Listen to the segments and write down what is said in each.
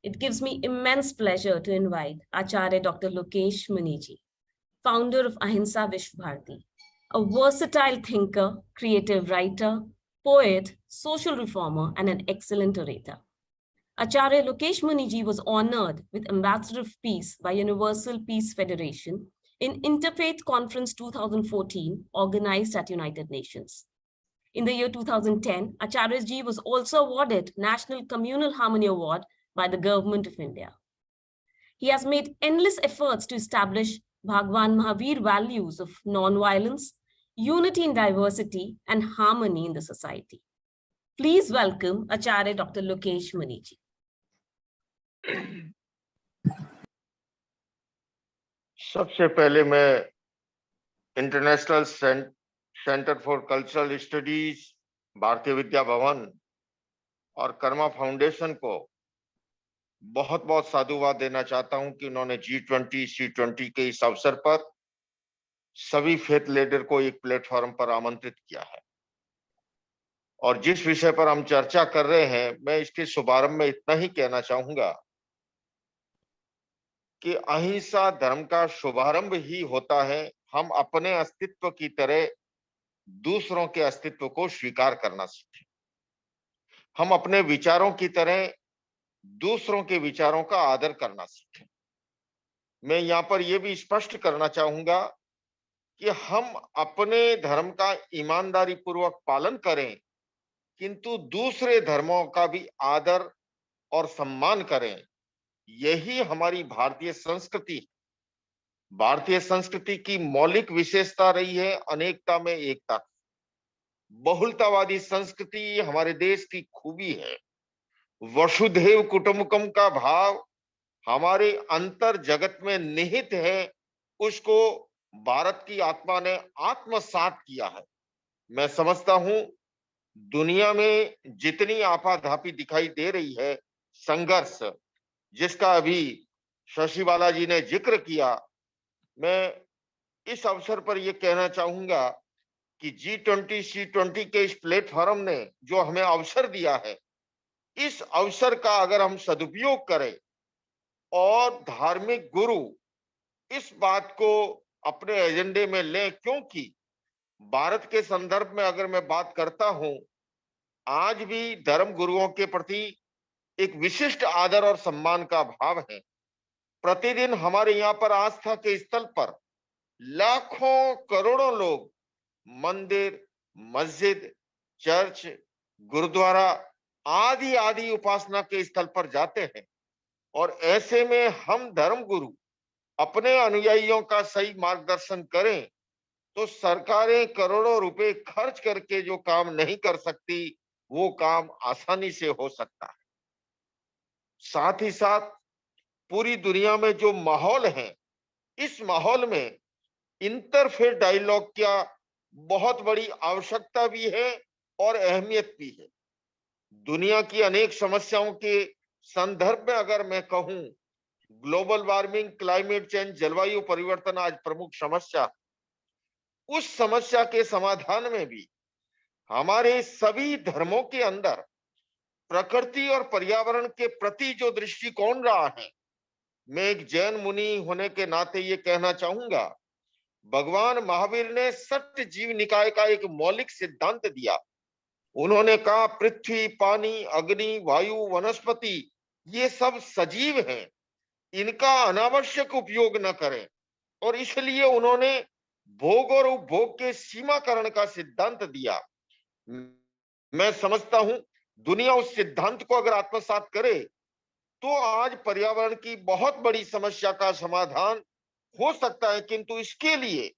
It gives me immense pleasure to invite Acharya Dr. Lokesh Muniji, founder of Ahimsa Vishwabharati, a versatile thinker, creative writer, poet, social reformer, and an excellent orator. Acharya Lokesh Muniji was honored with Ambassador of Peace by Universal Peace Federation in Interfaith Conference 2014, organized at United Nations. In the year 2010, Acharya Ji was also awarded National Communal Harmony Award by the Government of India. He has made endless efforts to establish Bhagwan Mahavir values of non-violence, unity in diversity, and harmony in the society. Please welcome Acharya Dr. Lokesh Muniji. सबसे पहले मैं international centre for cultural studies, Bharatiya Vidya Bhavan और Karma foundation को बहुत बहुत साधुवाद देना चाहता हूं कि उन्होंने G20 C20 के इस अवसर पर सभी फेथ लीडर को एक प्लेटफॉर्म पर आमंत्रित किया है। और जिस विषय पर हम चर्चा कर रहे हैं, मैं इसके शुभारंभ में इतना ही कहना चाहूंगा कि अहिंसा धर्म का शुभारंभ ही होता है। हम अपने अस्तित्व की तरह दूसरों के अस्तित्व को स्वीकार करना सीखें। हम अपने विचारों की तरह दूसरों के विचारों का आदर करना सीखें। मैं यहाँ पर यह भी स्पष्ट करना चाहूंगा कि हम अपने धर्म का ईमानदारी पूर्वक पालन करें, किंतु दूसरे धर्मों का भी आदर और सम्मान करें। यही हमारी भारतीय संस्कृति, भारतीय संस्कृति की मौलिक विशेषता रही है, अनेकता में एकता। बहुलतावादी संस्कृति हमारे देश की खूबी है। वसुधैव कुटुंबकम का भाव हमारे अंतर जगत में निहित है, उसको भारत की आत्मा ने आत्मसात किया है। मैं समझता हूं दुनिया में जितनी आपाधापी दिखाई दे रही है, संघर्ष जिसका अभी शशि बालाजी ने जिक्र किया, मैं इस अवसर पर यह कहना चाहूंगा कि G20 C20 के इस प्लेटफॉर्म ने जो हमें अवसर दिया है, इस अवसर का अगर हम सदुपयोग करें और धार्मिक गुरु इस बात को अपने एजेंडे में लें, क्योंकि भारत के संदर्भ में अगर मैं बात करता हूं, आज भी धर्म गुरुओं के प्रति एक विशिष्ट आदर और सम्मान का भाव है। प्रतिदिन हमारे यहाँ पर आस्था के स्थल पर लाखों करोड़ों लोग मंदिर, मस्जिद, चर्च, गुरुद्वारा आदि आदि उपासना के स्थल पर जाते हैं। और ऐसे में हम धर्म गुरु अपने अनुयायियों का सही मार्गदर्शन करें तो सरकारें करोड़ों रुपए खर्च करके जो काम नहीं कर सकती, वो काम आसानी से हो सकता है। साथ ही साथ पूरी दुनिया में जो माहौल है, इस माहौल में इंटरफेथ डायलॉग का बहुत बड़ी आवश्यकता भी है और अहमियत भी है। दुनिया की अनेक समस्याओं के संदर्भ में अगर मैं कहूं, ग्लोबल वार्मिंग, क्लाइमेट चेंज, जलवायु परिवर्तन आज प्रमुख समस्या, उस समस्या के समाधान में भी हमारे सभी धर्मों के अंदर प्रकृति और पर्यावरण के प्रति जो दृष्टिकोण रहा है, मैं एक जैन मुनि होने के नाते ये कहना चाहूंगा, भगवान महावीर ने सत्य जीव निकाय का एक मौलिक सिद्धांत दिया। उन्होंने कहा पृथ्वी, पानी, अग्नि, वायु, वनस्पति ये सब सजीव हैं, इनका अनावश्यक उपयोग न करें। और इसलिए उन्होंने भोग और उपभोग के सीमाकरण का सिद्धांत दिया। मैं समझता हूं दुनिया उस सिद्धांत को अगर आत्मसात करे तो आज पर्यावरण की बहुत बड़ी समस्या का समाधान हो सकता है। किंतु इसके लिए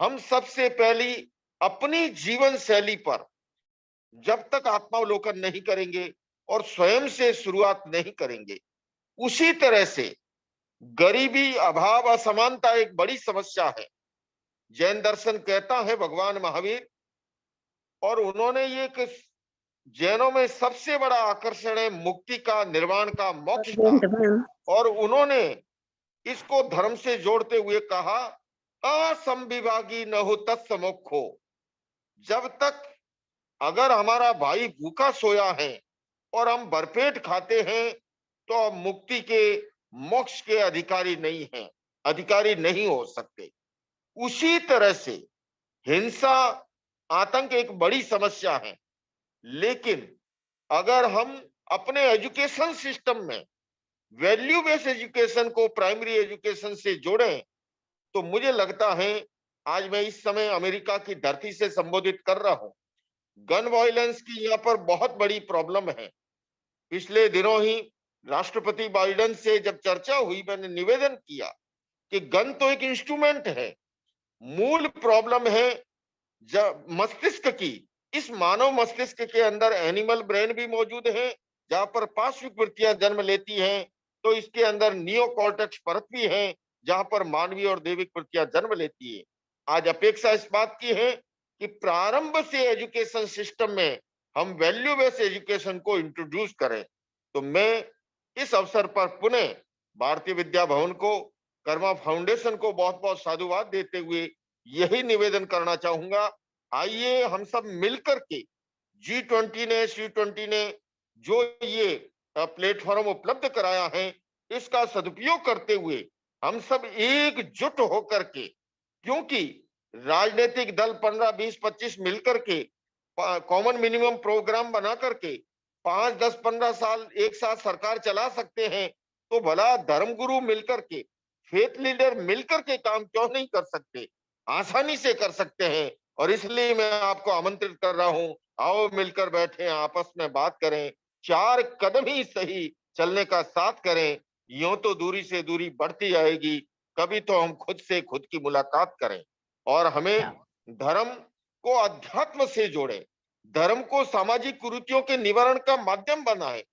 हम सबसे पहली अपनी जीवन शैली पर जब तक आत्मावलोकन नहीं करेंगे और स्वयं से शुरुआत नहीं करेंगे, उसी तरह से गरीबी, अभाव, असमानता एक बड़ी समस्या है। जैन दर्शन कहता है भगवान महावीर, और उन्होंने ये जैनों में सबसे बड़ा आकर्षण है मुक्ति का, निर्वाण का, मोक्ष का। और उन्होंने इसको धर्म से जोड़ते हुए कहा असंविभागी न हो तत्समोक्षो। जब तक अगर हमारा भाई भूखा सोया है और हम भरपेट खाते हैं तो आप मुक्ति के, मोक्ष के अधिकारी नहीं हैं, अधिकारी नहीं हो सकते। उसी तरह से हिंसा, आतंक एक बड़ी समस्या है, लेकिन अगर हम अपने एजुकेशन सिस्टम में वैल्यू बेस्ड एजुकेशन को प्राइमरी एजुकेशन से जोड़ें, तो मुझे लगता है, आज मैं इस समय अमेरिका की धरती से संबोधित कर रहा हूं, गन वायलेंस की यहाँ पर बहुत बड़ी प्रॉब्लम है। पिछले दिनों ही राष्ट्रपति बाइडेन से जब चर्चा हुई, मैंने निवेदन किया कि गन तो एक इंस्ट्रूमेंट है, मूल प्रॉब्लम है मस्तिष्क की। इस मानव मस्तिष्क के अंदर एनिमल ब्रेन भी मौजूद है, जहां पर पार्श्विक वृत्तियां जन्म लेती हैं, तो इसके अंदर नियोकॉर्टेक्स परत भी है, जहां पर मानवीय और दैविक वृत्तियां जन्म लेती है। आज अपेक्षा इस बात की है कि प्रारंभ से एजुकेशन सिस्टम में हम वैल्यू बेस्ड एजुकेशन को इंट्रोड्यूस करें। तो मैं इस अवसर पर पुनः भारतीय विद्या भवन को, कर्मा फाउंडेशन को बहुत बहुत साधुवाद देते हुए यही निवेदन करना चाहूंगा, आइए हम सब मिलकर के, G20 ने, C20 ने जो ये प्लेटफॉर्म उपलब्ध कराया है, इसका सदुपयोग करते हुए हम सब एकजुट होकर के, क्योंकि राजनीतिक दल 15, 20, 25 मिलकर के कॉमन मिनिमम प्रोग्राम बना करके 5, 10, 15 साल एक साथ सरकार चला सकते हैं, तो भला धर्मगुरु मिलकर के, फेथ लीडर मिलकर के काम क्यों नहीं कर सकते? आसानी से कर सकते हैं। और इसलिए मैं आपको आमंत्रित कर रहा हूं, आओ मिलकर बैठे, आपस में बात करें, 4 कदम ही सही चलने का साथ करें। यूं तो दूरी से दूरी बढ़ती जाएगी, कभी तो हम खुद से खुद की मुलाकात करें और हमें धर्म को अध्यात्म से जोड़े, धर्म को सामाजिक कुरीतियों के निवारण का माध्यम बनाए,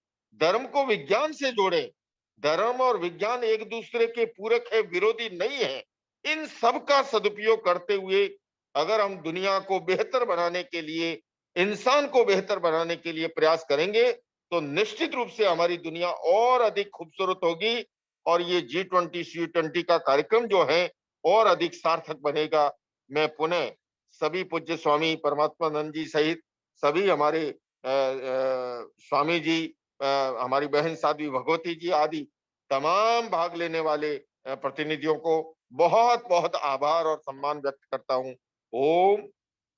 धर्म को विज्ञान से जोड़े। धर्म और विज्ञान एक दूसरे के पूरक है, विरोधी नहीं है। इन सब का सदुपयोग करते हुए अगर हम दुनिया को बेहतर बनाने के लिए, इंसान को बेहतर बनाने के लिए प्रयास करेंगे, तो निश्चित रूप से हमारी दुनिया और अधिक खूबसूरत होगी और ये G20 C20 का कार्यक्रम जो है और अधिक सार्थक बनेगा। मैं पुनः सभी पूज्य स्वामी परमात्मानंद जी सहित सभी हमारे स्वामी जी, हमारी बहन साध्वी भगवती जी आदि तमाम भाग लेने वाले प्रतिनिधियों को बहुत बहुत आभार और सम्मान व्यक्त करता हूं। ओम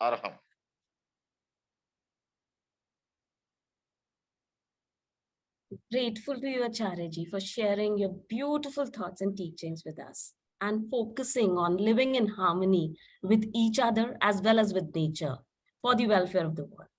Arham. Grateful to you, Acharya ji, for sharing your beautiful thoughts and teachings with us and focusing on living in harmony with each other as well as with nature for the welfare of the world.